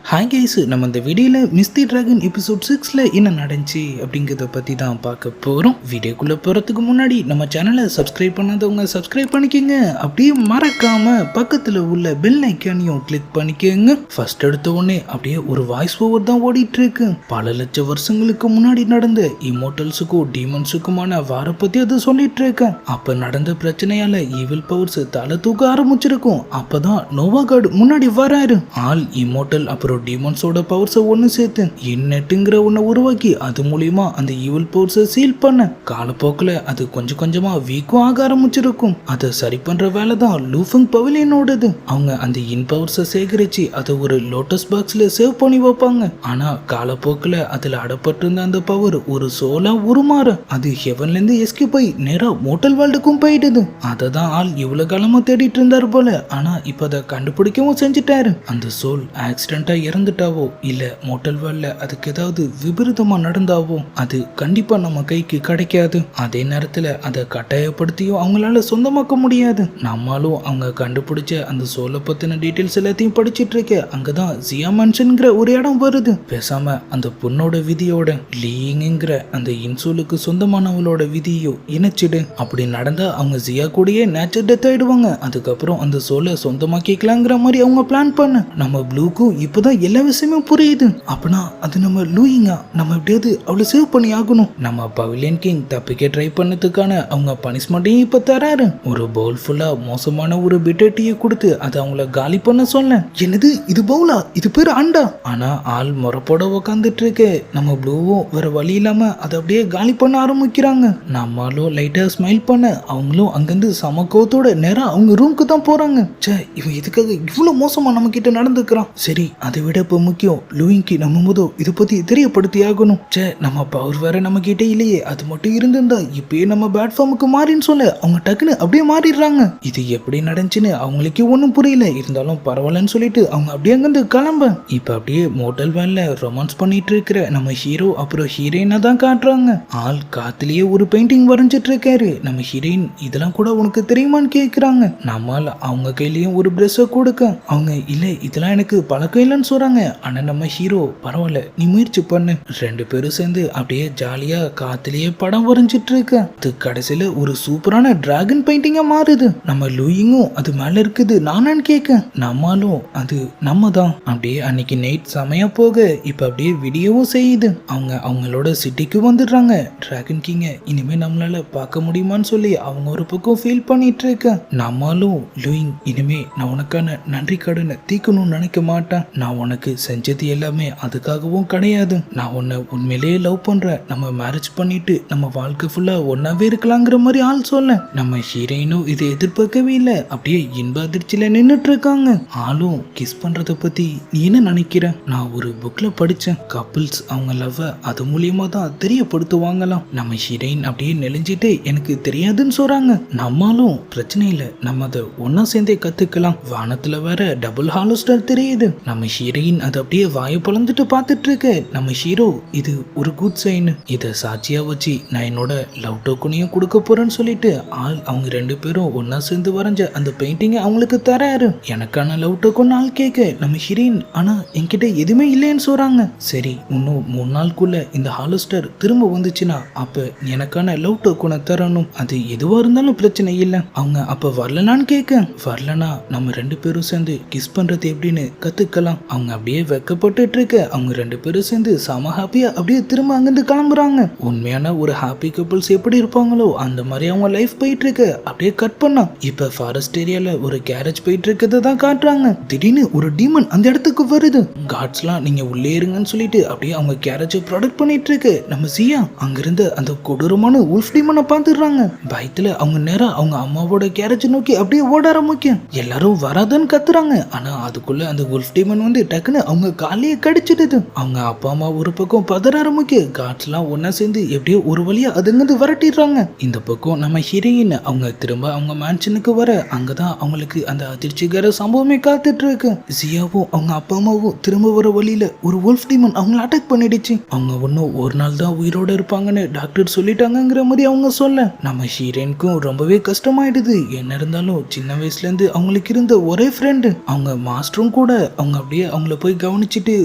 Hi guys, நம்ம இந்த வீடியோவில் மிஸ்தி டிராகன் எபிசோட் 6ல் என்ன நடந்துச்சு அப்படிங்கிறத பற்றி தான் பார்க்க போகிறோம். வீடியோக்குள்ளே போகிறதுக்கு முன்னாடி நம்ம சேனலை சப்ஸ்கிரைப் பண்ணாதவங்க சப்ஸ்கிரைப் பண்ணிக்கோங்க. அப்படியே மறக்காமல் பக்கத்தில் உள்ள பெல் ஐக்கானையும் கிளிக் பண்ணிக்கோங்க. ஃபர்ஸ்ட் எடுத்த உடனே அப்படியே ஒரு வாய்ஸ் ஓவர் தான் ஓடிட்டு இருக்கு. பல லட்சம் வருஷங்களுக்கு முன்னாடி நடந்த இமோட்டல்ஸுக்கும் டீமன்ஸுக்குமான வார பற்றி அது சொல்லிட்டு இருக்கேன். அப்போ நடந்த பிரச்சனையால் ஈவில் பவர்ஸ் தலை தூக்க ஆரம்பிச்சிருக்கும். அப்போ தான் நோவா காட் முன்னாடி வராரு. ஆல் இமோட்டல் அப்புறம் டீமன்ஸோட பவர்ஸை ஒன்று சேர்த்து இன்னெட்டுங்கிற ஒன்றை உருவாக்கி அது மூலியமா அந்த ஈவில் பவர்ஸை சீல் பண்ண காலப்போக்கில் அது கொஞ்சம் கொஞ்சமா வீக்கும் ஆக ஆரம்பிச்சிருக்கும். அதை சரி பண்ற வேலை தான் லூஃபங் பவிலியனோடது. அவங்க அந்த இன் பவர்ஸை சேகரிச்சு அதை ஒரு லோட்டஸ் பாக்ஸ்ல சேவ் பண்ணி வைப்பாங்க. ஆனா காலப்போக்கில் அதுல அடப்பட்டிருந்த அந்த பவர் ஒரு சோலா உருமாற அது ஹெவன்ல இருந்து எஸ்கேப் ஆகி நேரா மோட்டல் வேர்ல்டுக்கும் போயிடுது. அதை தான் ஆள் இவ்வளவு காலமா தேடிட்டு இருந்தாரு போல. ஆனா இப்ப அதை கண்டுபிடிக்கவும் செஞ்சுட்டாரு. அந்த சோல் ஆக்சிடென்டா இறந்துட்டாவோ இல்ல மோட்டல் வேர்ல்ட்ல அதுக்கு ஏதாவது விபரீதமா நடந்தாவோ அது கண்டிப்பா நம்ம கைக்கு கிடைக்காது. அதே நேரத்துல அதை கட்டாயப்படுத்தியும் அவங்களால சொந்தமாக்க முடியாது. நம்மளும் அவங்க கண்டுபிடிச்ச அந்த சோலை பத்தின டீட்டெயில்ஸ் எல்லாத்தையும் படிச்சிட்டு இருக்க அங்கதான் ஜியா மேன்ஷன்ங்கிற ஒரு இடம் வருது. பேசாம அந்த பொண்ணோட விதியோட லீயிங்கிற அந்த இன்சூலுக்கு சொந்தமானவளோட விதியோ இணைச்சிடு. அப்படி நடந்தா அவங்க ஜியா கூடயே நேச்சர் டெத் ஆயிடுவாங்க. அதுக்கப்புறம் அந்த சோலை சொந்தமாக்கிக்கலாங்கிற மாதிரி அவங்க பிளான் பண்ண நம்ம ப்ளூக்கும் இப்பதான் எல்லா விஷயமும் புரியுது. அப்பனா அது நம்ம லூயிங்கா, நம்ம எப்படியாவது அவளை சேவ் பண்ணி ஆகணும். நம்ம பவிலியன் கிங் தப்பிக்க ட்ரை பண்ணதுக்கான அவங்க பனிஷ்மெண்ட்டையும் இப்ப தராரு. ஒரு பவுல் ஃபுல்லா மோசமான ஒரு பிட்டர் டீயை கொடுத்து அதை அவங்கள காலி பண்ண சொன்ன. என்னது இது பவுலா? இது பேர் அண்டா. ஆனா ஆள் முறப்போட உக்காந்துட்டு இருக்கு. நம்ம ப்ளூவும் வேற வழி இல்லாம அதை அப்படியே காலி பண்ண ஆரம்பிக்கிறாங்க. நம்மளும் லைட்டா ஸ்மைல் பண்ண அவங்களும் அங்கிருந்து சமக்கோத்தோட நேரம் அவங்க ரூமுக்கு தான் போறாங்க. சே, இவன் எதுக்காக இவ்வளவு மோசமா நம்ம கிட்ட நடந்துக்கிறான்? சரி, அதை விட இப்ப முக்கியம் லூயிங்க்கு நம்ம முதல் இதை பத்தி தெரியப்படுத்தி ஆகணும். சே, நம்ம பவர் வேற நம்ம கிட்ட இல்லையே. அது மட்டும் இருந்திருந்தா இப்பயே நம்ம பிளாட்ஃபார்முக்கு மாறின்னு சொல்ல அவங்க டக்குன்னு அப்படியே மாறிடுறாங்க. இது எப்படி நடந்துச்சுன்னு அவங்களுக்கு ஒன்றும் புரியல. இருந்தாலும் பரவாயில்லன்னு சொல்லிட்டு அவங்க அப்படியே அங்கிருந்து கிளம்ப இப்ப அப்படியே மோட்டல் வேன்ல ரொமான்ஸ் பண்ணிட்டு இருக்கிற நம்ம ஹீரோ அப்புறம் ஹீரோயினை தான் காட்டுறாங்க. ஆள் காத்துலயே ஒரு பெயிண்டிங் வரைஞ்சிட்டு இருக்காரு. நம்ம ஹீரோயின் இதெல்லாம் கூட உனக்கு தெரியுமான்னு கேக்குறாங்க. நம்மால் அவங்க கையிலயும் ஒரு பிரஷ கொடுக்க அவங்க இல்ல இதெல்லாம் எனக்கு பழக்கம் இல்லைன்னு சொல்றாங்க. ஆனா நம்ம ஹீரோ பரவாயில்ல நீ முயற்சி பண்ணு. ரெண்டு பேரும் சேர்ந்து அப்படியே ஜாலியா காத்துலயே படம் வரைஞ்சிட்டு இருக்க. அது கடைசியில ஒரு சூப்பரான டிராகன் பெயிண்டிங்கா மாறுது. நம்ம லூயிங்கும் அது மேல இருக்குது நானான்னு கேட்க நம்மளும் அது நம்ம தான். அப்படியே அன்னைக்கு நைட் செமையா போக இப்ப அப்படியே வீடியோவும் செய்யுது. அவங்க அவங்களோட சிட்டிக்கு வந்துடுறாங்க. டிராகன் கிங்க இனிமே நம்மளால பார்க்க முடியுமான்னு சொல்லி அவங்க ஒரு பக்கம் ஃபீல் பண்ணிட்டு இருக்க. நம்மளும் லூயிங் இனிமே நான் உனக்கான நன்றி கடனை தீக்கணும்னு நினைக்க மாட்டேன். நான் உனக்கு செஞ்சது எல்லாமே அதுக்காகவும் கிடையாது. நான் உன்னை உண்மையிலேயே லவ் பண்றேன். நம்ம மேரேஜ் பண்ணிட்டு நம்ம வாழ்க்கை ஃபுல்லா ஒன்னாவே இருக்கலாங்கிற மாதிரி ஆள் சொல்ல நம்ம ஹீரோயினும் இதை எதிர்பார்க்கவே இல்லை. அப்படியே இன்ப அதிர்ச்சியில நின்றுட்டு இருக்காங்க. ஆளும் கிஸ் பண்றத பத்தி நீ என்ன நினைக்கிற? நான் ஒரு புக்ல படிச்சேன். கப்பிள்ஸ் அவங்க லவ் அது மூலியமா தான் தெரியப்படுத்துவாங்களாம். நம்ம ஹீரோயின் அப்படியே நெளிஞ்சிட்டு எனக்கு தெரியாதுன்னு சொல்றாங்க. நம்மளும் பிரச்சனை இல்லை, நம்ம அதை ஒன்னா சேர்ந்தே கத்துக்கலாம். வானத்துல வேற டபுள் ஹாலோஸ்டர் தெரியுது. நம்ம ஹீரோயின் அதை அப்படியே வாயை பொழந்துட்டு பார்த்துட்டு இருக்க நம்ம ஹீரோ இது ஒரு குட் சைன். இதை சாட்சியா வச்சு நான் என்னோட லவ் டோக்கனையும் கொடுக்க போறேன்னு சொல்லிட்டு ஆள் அவங்க ரெண்டு பேரும் ஒன்னா சேர்ந்து வரைஞ்ச அந்த பெயிண்டிங்கை அவங்களுக்கு தராரு. எனக்கான லவ் டோக்கன் ஆள் கேட்க நம்ம ஹீரோயின் ஆனா என்கிட்ட எதுவுமே இல்லைன்னு சொல்றாங்க. சரி, இன்னும் 3 நாளுக்குள்ள இந்த ஹாலோஸ்டர் திரும்ப வந்துச்சுன்னா அப்ப எனக்கான லவ் டோக்கனை தரணும். அது எதுவா இருந்தாலும் பிரச்சனை இல்லை. அவங்க அப்ப வரலனான்னு கேட்க வரலனா நம்ம ரெண்டு பேரும் சேர்ந்து கிஸ் பண்றது எப்படின்னு கத்துக்கலாம். அவங்க அப்படியே வெக்கப்பட்டு இருக்க அவங்க ரெண்டு பேரும் சேர்ந்து செம ஹாப்பியா அப்படியே திரும்ப அங்கிருந்து கிளம்புறாங்க. உண்மையான ஒரு ஹாப்பி கப்பிள்ஸ் எப்படி இருப்பாங்களோ அந்த மாதிரி அவங்க லைஃப் போயிட்டு இருக்கு. அப்படியே கட் பண்ணா இப்ப ஃபாரஸ்ட் ஏரியால ஒரு கேரேஜ் போயிட்டு இருக்கிறத தான் காட்டுறாங்க. திடீர்னு ஒரு டீமன் அந்த இடத்துக்கு வருது. காட்ஸ்லாம் நீங்க உள்ளே இருங்கன்னு சொல்லிட்டு அப்படியே அவங்க கேரேஜை ப்ரொடக்ட் பண்ணிட்டு இருக்கு. நம்ம ஜியா அங்கிருந்து அந்த கொடூரமான உல்ஃப் டீமனை பார்த்துடுறாங்க. பயத்துல அவங்க நேரா அவங்க அம்மாவோட கேரேஜ் நோக்கி அப்படியே ஓட ஆரம்பிக்க எல்லாரும் வராதுன்னு கத்துறாங்க. ஆனா அதுக்குள்ள அந்த உல்ஃப் டீமன் வந்து டக்குன்னு அவங்க காலையே கடிச்சிடுது. அவங்க அப்பா அம்மா ஒரு பக்கம் பதற ஆரம்பிக்க காட்ஸ்லாம் ஒன்னா சேர்ந்து எப்படியோ ஒரு வழியா அதுங்கிருந்து விரட்டிடுறாங்க. இந்த பக்கம் நம்ம ஹீரோயின் அவங்க திரும்ப அவங்க மேன்ஷனுக்கு வர அங்கதான் அவங்களுக்கு அந்த அதிர்ச்சிகர சம்பவமே காத்துட்டு இருக்கு. ஜியாவும் அவங்க அப்பா அம்மாவும் திரும்ப வர வழியில ஒரு வுல்ஃப் டீமன் அவங்களை அட்டாக் பண்ணிடுச்சு. அவங்க ஒன்னும் ஒரு நாள் தான் உயிரோட இருப்பாங்கன்னு டாக்டர் சொல்லிட்டாங்கிற மாதிரி அவங்க சொல்ல நம்ம ஹீரோயினுக்கும் ரொம்பவே கஷ்டமாயிடுது. என்ன இருந்தாலும் சின்ன வயசுல இருந்து அவங்களுக்கு இருந்த ஒரே ஃப்ரெண்டு அவங்க மாஸ்டரும் கூட அவங்க அப்படியே அவங்கள போய் கவனிச்சுட்டு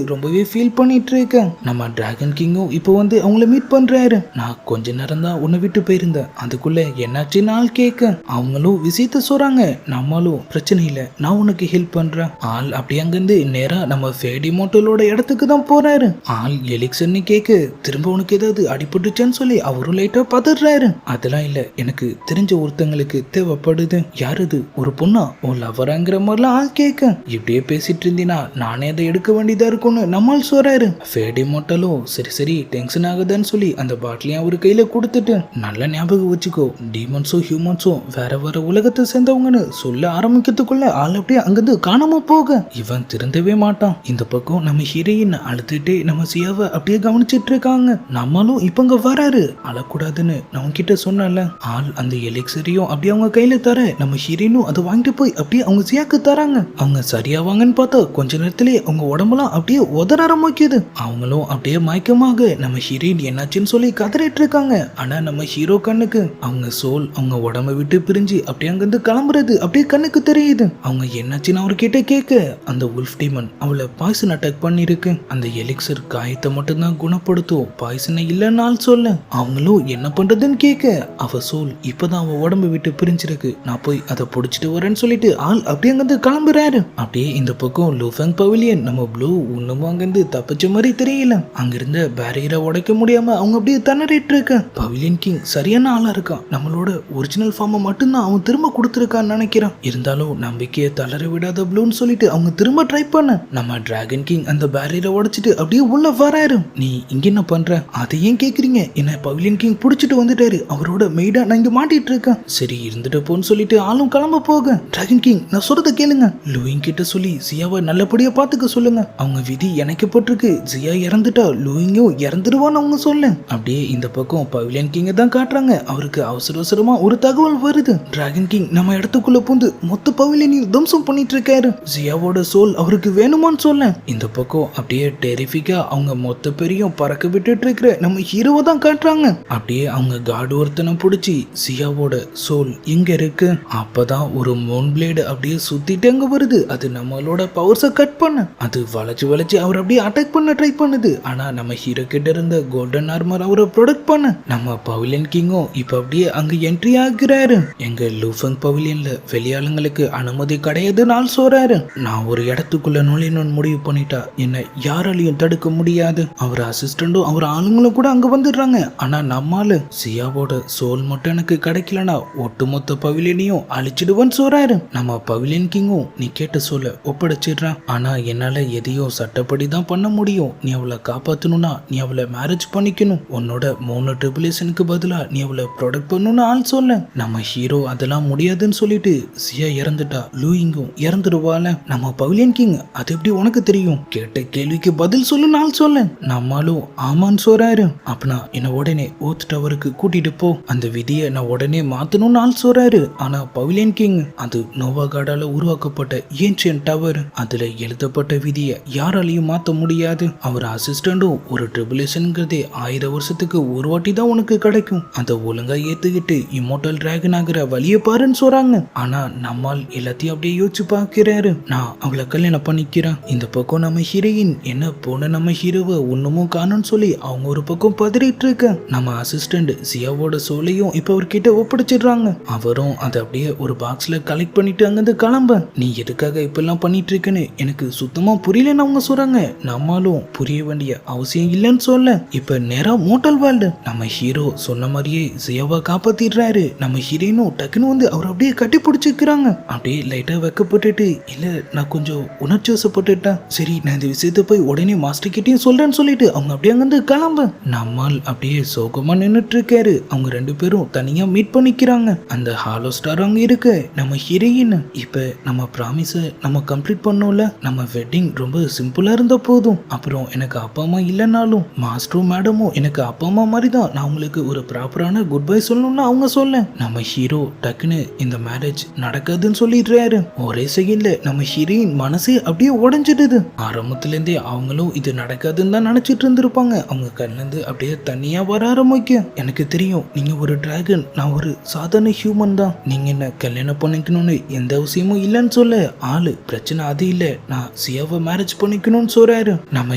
ரொம்பவே ஃபீல் பண்ணிட்டு இருக்கேன். நம்ம டிராகன் கிங்கும் இப்போ வந்து அவங்கள மீட் பண்றாரு. நான் கொஞ்ச நேரம் தான் உன்னை விட்டு போயிருந்தேன், அதுக்குள்ள என்னாச்சுன்னு ஆள் கேட்க அவங்களும் விஷயத்த சொல்றாங்க. நம்மளும் பிரச்சனை இல்லை, நான் உனக்கு ஹெல்ப் பண்றேன். ஆள் அப்படி அங்கிருந்து நேரா நம்ம ஃபேடி மோட்டலோட இடத்துக்கு தான் போறாரு. ஆள் எலிக்சர்னு கேட்க திரும்ப உனக்கு ஏதாவது அடிபட்டுச்சான்னு சொல்லி அவரும் லைட்டா பதறாரு. அதெல்லாம் இல்ல, எனக்கு தெரிஞ்ச ஒருத்தங்களுக்கு தேவைப்படுது. யாரு அது? ஒரு பொண்ணா? உன் லவராங்கிற மாதிரிலாம் ஆள் கேட்க இப்படியே பேசிட்டு இருந்தீனா நானே அதை எடுக்க வேண்டியதா இருக்கும்னு நம்மால் சொல்றாரு. ஃபேடி மோட்டலும் சரி சரி டென்ஷன் ஆகுதுன்னு சொல்லி அந்த பாட்டிலையும் அவரு கையில கொடுத்துட்டு, நல்ல ஞாபகம் வச்சுக்கோ, டீமன்ஸும் ஹியூமன்ஸும் வேற வேற உலகத்தை சேர்ந்தவங்கன்னு சொல்ல ஆரம்பிக்கிறதுக்குள்ள ஆள் அப்படியே அங்கிருந்து காணாம போக இவன் திருந்தவே மாட்டான். இந்த பக்கம் நம்ம ஹீரோயின் அழுதுட்டே நம்ம சியாவை அப்படியே கவனிச்சிட்டு இருக்காங்க. நம்மளும் இப்ப இங்க வராரு. அழக்கூடாதுன்னு நான் கிட்ட சொன்னல. ஆள் அந்த எலிக்சரையும் அப்படியே அவங்க கையில தர நம்ம ஹீரோயினும் அதை வாங்கிட்டு போய் அப்படியே அவங்க சியாக்கு தராங்க. அவங்க சரியா வாங்கன்னு பார்த்தா கொஞ்ச நேரத்திலே அவங்க உடம்பெல்லாம் அப்படியே உதற ஆரம்பிக்குது. அவங்களும் அப்படியே மயக்கமாக நம்ம ஹீரோயின் என்னாச்சுன்னு சொல்லி கதறிட்டு இருக்காங்க. ஆனா நம்ம ஹீரோ கண்ணுக்கு அவங்க சோல் அவங்க உடம்ப விட்டு பிரிஞ்சு அப்படியே அங்கிருந்து கிளம்புறது அப்படியே கண்ணுக்கு தெரியுது. அவங்க என்னாச்சுன்னு அவர்கிட்ட கேட்க அந்த உல்ஃப் டீமன் அவளை பாய்சன் அட்டாக் பண்ணிருக்கு. அந்த எலிக்சர் காயத்தை மட்டும்தான் குணப்படுத்தும், பாய்சனை இல்லைன்னு சொல்ல அவங்களும் என்ன பண்றதுன்னு கேட்க அவ சோல் இப்பதான் அவ உடம்பு விட்டு பிரிஞ்சிருக்கு, நான் போய் அதை புடிச்சிட்டு வரேன்னு சொல்லிட்டு ஆள் அப்படியே அங்கிருந்து கிளம்புறாரு. அப்படியே இந்த பக்கம் லூஃபங் பவிலியன் நம்ம ப்ளூ ஒண்ணுமோ அங்கிருந்து தப்பிச்ச மாதிரி தெரியல. அங்கிருந்த பேரியரை உடைக்க முடியாம அவங்க அப்படியே திணறிட்டு இருக்க. பவிலியன் கிங் சரியான ஆளா இருக்கான், நம்மளோட ஒரிஜினல் ஃபார்மை மட்டும்தான் அவன் திரும்ப கொடுத்துருக்கான்னு நினைக்கிறான். இருந்தாலும் நம்பிக்கையை தளர விடாத ப்ளூன்னு சொல்லிட்டு அவங்க திரும்ப ட்ரை பண்ண நம்ம டிராகன் கிங் அந்த பேரியரை உடைச்சிட்டு அப்படியே உள்ள வராரு. நீ இங்க என்ன பண்ற? அதையும் கேக்குறீங்க, என்ன பவிலியன் கிங் புடிச்சிட்டு வந்துட்டாரு, அவரோட மெய்டா நான் இங்க மாட்டிட்டு இருக்கேன். சரி இருந்துட்டு போன்னு சொல்லிட்டு ஆளும் கிளம்ப போக டிராகன் கிங் நான் சொல்றத கேளுங்க, லூயிங் கிட்ட சொல்லி சியாவை நல்லபடியா பாத்துக்க சொல்லுங்க. அவங்க விதி எனக்கு போட்டிருக்கு, சியா இறந்துட்டா லூயிங்கும் இறந்துடுவான்னு அவங்க சொல்ல. அப்படியே இந்த பக்கம் பவிலியன் கிங்க தான் காட்டுறாங்க. அவருக்கு அவசர அவசரமா ஒரு தகவல் வருது. டிராகன் கிங் நம்ம இடத்துக்குள்ள பூந்து மொத்த பவிலியனையும் தம்சம் பண்ணிட்டு இருக்காரு, சியாவோட சோல் அவருக்கு வேணுமான்னு சொல்ல. இந்த பக்கம் அப்படியே டெரிஃபிக்கா அவங்க மொத்த பேரையும் பறக்க விட்டுட்டு இருக்கிற நம்ம ஹீரோவை தான் காட்டுறாங்க. அப்படியே அவங்க காடு ஒருத்தனை பிடிச்சி சியாவோட சோல் எங்க இருக்கு, அப்பதான் ஒரு மோன் பிளேடு அப்படியே சுத்திட்டு அங்க வருது. அது நம்மளோட பவர்ஸை கட் பண்ண அது வளைச்சு வளைச்சு அவர் அப்படியே அட்டாக் பண்ண ட்ரை பண்ணுது. ஆனா நம்ம ஹீரோ கிட்ட இருந்த கோல்டன் ஆர்மர் அவரை ப்ரொடெக்ட் பண்ண நம்ம பவிலியன் கிங்கும் இப்ப அப்படியே அங்க என்ட்ரி ஆகிறாரு. எங்க லூஃபங் பவிலியன்ல வெளியாளுங்களுக்கு அனுமதி கிடையாதுன்னு ஆள் சொல்றாரு. நான் ஒரு இடத்துக்குள்ள நுழையணும்னு முடிவு பண்ணிட்டா என்ன யாராலையும் தடுக்க முடியாது. அவர் அசிஸ்டண்டும் அவர் ஆளுங்களும் கூட அங்க வந்துடுறாங்க. ஆனா நம்மால சியாவோட சோல் மட்டும் எனக்கு கிடைக்கலனா ஒட்டுமொத்த பவிலியனையும் அழிச்சிடுவேன்னு சொல்றாரு. நம்ம பவிலியன் கிங்கும் நீ கேட்ட சொல்ல ஒப்படைச்சிடுறான், ஆனா என்னால எதையும் சட்டப்படி தான் பண்ண முடியும். நீ அவளை காப்பாத்தணும்னா நீ அவளை மேரேஜ் பண்ணிக்கணும், உன்னோட 3 ட்ரிபிலேஷனுக்கு பதிலா நீ அவளை ப்ரொடெக்ட் பண்ணணும்னு ஆள் சொல்ல. நம்ம ஹீரோ அதெல்லாம் முடியாதுன்னு சொல்லிட்டு சியா இறந்துட்டா லூயிங்கும் இறந்துடுவால. நம்ம பவிலியன் கிங் அது எப்படி உனக்கு தெரியும்? கேட்ட கேள்விக்கு பதில் சொல்லுன்னு ஆள் சொல்ல. நம்மளும் ஆமான்னு சொல்றாரு. அப்பனா என்ன உடனே ஓத் டவருக்கு கூட்டிட்டு போ, அந்த விதியை நான் உடனே மாத்தணும்னு ஆள் சொல்றாரு. ஆனா பவிலியன் கிங் அது நோவா காடால உருவாக்கப்பட்ட ஏன்ஷியன்ட் டவர், அதுல எழுதப்பட்ட விதியை யாராலையும் மாத்த முடியாது. அவர் அசிஸ்டண்டும் ஒரு ட்ரிபுலேஷன்ங்கிறதே 1000 வருஷத்துக்கு ஒரு வாட்டி தான் உனக்கு கிடைக்கும், அதை ஒழுங்கா ஏத்துக்கிட்டு இம்மோர்டல் டிராகன் ஆகிற வழியை பாருன்னு சொல்றாங்க. ஆனா நம்மால் எல்லாத்தையும் அப்படியே யோசிச்சு பாக்குறாரு. நான் அவளை கல்யாணம் பண்ணிக்கிறேன். இந்த பக்கம் நம்ம ஹீரோயின் என்ன போன நம்ம ஹீரோவை ஒண்ணுமும் காணும்னு சொல்லி அவங்க ஒரு பக்கம் பதறிட்டு இருக்க. நம்ம அசிஸ்டன்ட் சியாவோட சோலையும் இப்ப அவர்கிட்ட ஒப்படைச்சிடுறாங்க. அவரும் அதை அப்படியே ஒரு பாக்ஸ்ல கலெக்ட் பண்ணிட்டு அங்கிருந்து கிளம்ப. நீ எதுக்காக இப்பெல்லாம் பண்ணிட்டு இருக்குன்னு எனக்கு சுத்தமா புரியலன்னு அவங்க சொல்றாங்க. நம்மளும் புரிய வேண்டிய அவசியம் இல்லைன்னு சொல்ல இப்ப நேரா மோட்டல் வேர்ல்டு நம்ம ஹீரோ சொன்ன மாதிரியே சியாவை காப்பாத்திடுறாரு. நம்ம ஹீரோயினும் டக்குன்னு வந்து அவர் அப்படியே கட்டி பிடிச்சிக்கிறாங்க. அப்படியே லைட்டா வைக்கப்பட்டுட்டு இல்ல நான் கொஞ்சம் உணர்ச்சி வசப்பட்டுட்டேன், சரி நான் இந்த விஷயத்த போய் உடனே மாஸ்டர் கிட்டையும் சொல்றேன்னு சொல்லிட்டு அவங்க அப்படியே அங்கிருந்து கிளம்ப. நம்மால் அப்படியே சோகமா நின்னுட்டு இருக்காரு. அவங்க 2 பேரும் தனியா மீட் பண்ணிக்கிறாங்க. அந்த ஹாலோ ஸ்டார் அங்க இருக்கு. நம்ம ஹீரோயின் இப்ப நம்ம ப்ராமிஸ நம்ம கம்ப்ளீட் பண்ணோம்ல, நம்ம வெட்டிங் ரொம்ப சிம்பிளா இருந்தா போதும், அப்புறம் எனக்கு அப்பா அம்மா இல்லைனாலும் மாஸ்டரும் மேடமும் எனக்கு அப்பா அம்மா மாதிரி தான், நான் உங்களுக்கு ஒரு ப்ராப்பரான குட் பை சொல்லணும்னு அவங்க சொல்ல. நம்ம ஹீரோ டக்குன்னு இந்த மேரேஜ் நடக்காதுன்னு சொல்லிடுறாரு. ஒரே செகண்ட்ல நம்ம ஹீரோயின் மனசே அப்படியே உடைஞ்சிடுது. ஆரம்பத்துல இருந்தே அவங்களும் இது நடக்காதுன்னு தான் நினைச்சிட்டு இருந்திருப்பாங்க. அவங்க கண்ணுல இருந்து அப்படியே தனியா வர ஆரம்பிக்க. எனக்கு தெரியும் நீங்க ஒரு டிராகன், நான் ஒரு சாதாரண ஹியூமன் தான், நீங்க என்ன கல்யாணம் பண்ணிக்கணும்னு எந்த அவசியமும் இல்லைன்னு சொல்ல ஆளு பிரச்சனை அது இல்ல, நான் சியாவை மேரேஜ் பண்ணிக்கணும்னு சொல்றாரு. நம்ம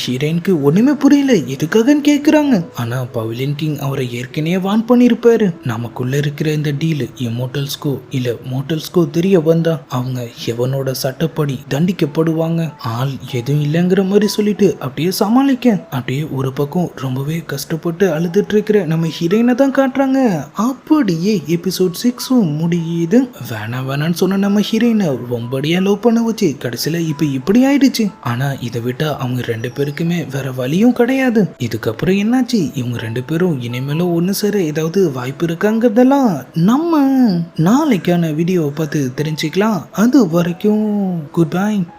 ஹீரோயினுக்கு ஒண்ணுமே புரியல, எதுக்காகன்னு கேக்குறாங்க. ஆனா பவிலியன் கிங் அவரை ஏற்கனவே வான் பண்ணிருப்பாரு. நமக்குள்ள இருக்கிற இந்த டீல் இம்மோர்டல்ஸ்கோ இல்ல மோர்டல்ஸ்கோ தெரிய வந்தா அவங்க எவனோட சட்டப்படி தண்டிக்கப்படுவாங்க. ஆள் எதுவும் இல்லைங்கிற மாதிரி சொல்லிட்டு அப்படியே சமாளிக்க, அப்படியே ஒரு பக்கம் ரொம்பவே கஷ்டப்பட்டு அழுதுட்டு இருக்கிற நம்ம ஹீரோயினை தான் காட்டுறாங்க. அப்படியே எபிசோட் 6 முடியுது. வேணான்னு சொன்ன நம்ம ஹீரோயினை ரொம்படியா லவ் பண்ண வச்சு கடைசியில இப்ப இப்படி ஆயிடுச்சு. ஆனா இதை விட்டா அவங்க 2 பேருக்குமே வேற வழியும் கிடையாது. இதுக்கப்புறம் என்னாச்சு, இவங்க 2 பேரும் இனிமேலும் ஒண்ணு சேர ஏதாவது வாய்ப்பு இருக்காங்கிறதெல்லாம் நம்ம நாளைக்கான வீடியோவை பார்த்து தெரிஞ்சுக்கலாம். அது வரைக்கும் குட் பை.